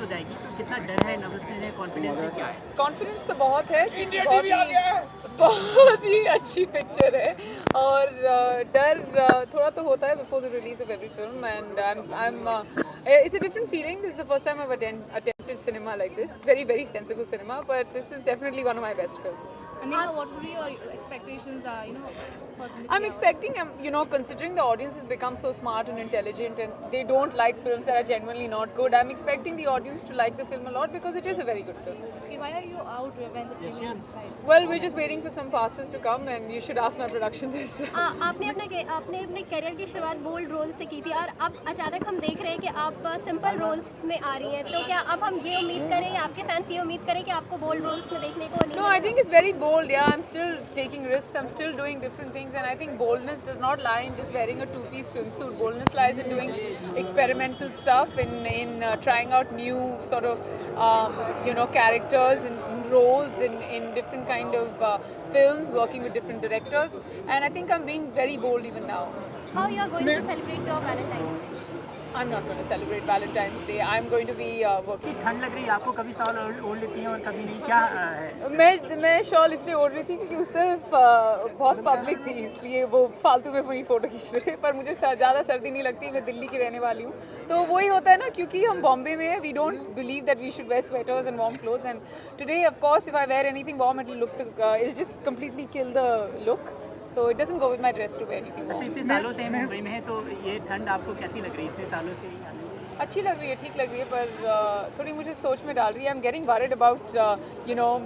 जाएगी, तो कितना डर है, नर्वसनेस है, कॉन्फिडेंस है, क्या है? कॉन्फिडेंस तो बहुत है, बहुत ही अच्छी पिक्चर है और डर थोड़ा तो होता है before the release of every film and I M it's a different feeling. This is the first time I've attempted cinema like this. Very, very sensible cinema, but this is definitely one of my best films. And Neha, what would be your expectations are, for the I'm expecting, considering the audience has become so smart and intelligent and they don't like films that are genuinely not good, I'm expecting the audience to like the film a lot because it is a very good film. Okay, why are you out when the film is inside? Well, we're just waiting for some passes to come and you should ask my production this. आपने अपने career की शुरुआत bold role से की थी और अब अचानक हम देख रहे हैं कि आप सिंपल रोल्स में आ रही हैं, तो क्या अब हम ये उम्मीद करें या आपके फैंस ये उम्मीद करें कि आपको बोल्ड रोल्स में देखने को नहीं? No, I think it's very bold. Yeah, I'm still taking risks. I'm still doing different things, and I think boldness does not lie in just wearing a two-piece swimsuit. Boldness lies in doing experimental stuff, in trying out new sort of characters and roles in different kind of films, working with different directors, and I think I'm being very bold even now. How you are going to celebrate your Valentine's Day? I'm not going to celebrate Valentine's Day. I'm going to be working. ठंड लग रही है आपको, कभी shawl ओढ़ लेती हैं और कभी नहीं, क्या है? मैं शॉल इसलिए ओढ़ रही थी क्योंकि उस तरफ बहुत पब्लिक थी, इसलिए वो फालतू में पूरी फ़ोटो खींच रहे थे, पर मुझे ज़्यादा सर्दी नहीं लगती, मैं दिल्ली की रहने वाली हूँ, तो वही होता है ना, क्योंकि हम बॉम्बे में हैं, we don't believe that we should wear sweaters and warm clothes and today of course if I wear anything warm it will just completely kill the look, तो it doesn't go with my dress to wear anything warm. इतने सालों से मुंबई में है, तो ये ठंड आपको कैसी लग रही है इतने सालों से? अच्छी लग रही है, ठीक लग रही है, पर थोड़ी मुझे सोच में डाल रही है. I am getting worried about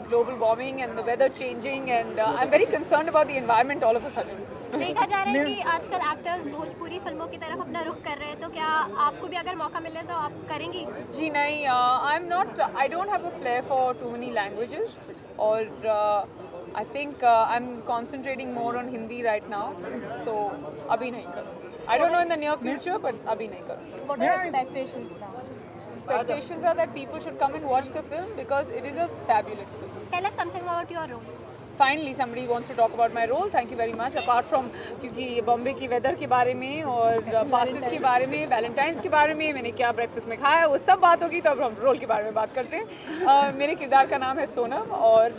global warming and the weather changing and I am very concerned about the environment all of a sudden. देखा जा रहा है कि आजकल एक्टर्स भोजपुरी फिल्मों की तरफ अपना रुख कर रहे हैं, तो क्या आपको भी अगर मौका मिले तो आप करेंगी? जी नहीं, I don't have a flair for too many languages और I think I am concentrating more on Hindi right now, तो अभी नहीं करूँगी. I don't know in the near future, but abhi nahi karungi. What are your expectations now? Expectations are that people should come and watch the film because it is a fabulous film. Tell us something about your role. Finally, somebody wants to talk about my role. Thank you very much. Apart from क्योंकि बॉम्बे की weather के बारे में और passes के बारे में, Valentine's के बारे में, मैंने क्या ब्रेकफास्ट में खाया, वो सब बात होगी, तब हम रोल के बारे में बात करते हैं. मेरे किरदार का नाम है सोनम और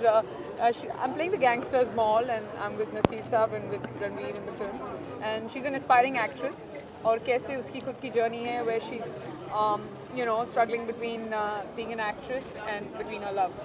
I'm playing the gangster's mall and I'm with Naseer Saab and with Ranbir in the film. And she's an aspiring actress. और कैसे उसकी खुद की journey है where she's struggling between being an actress and between her love.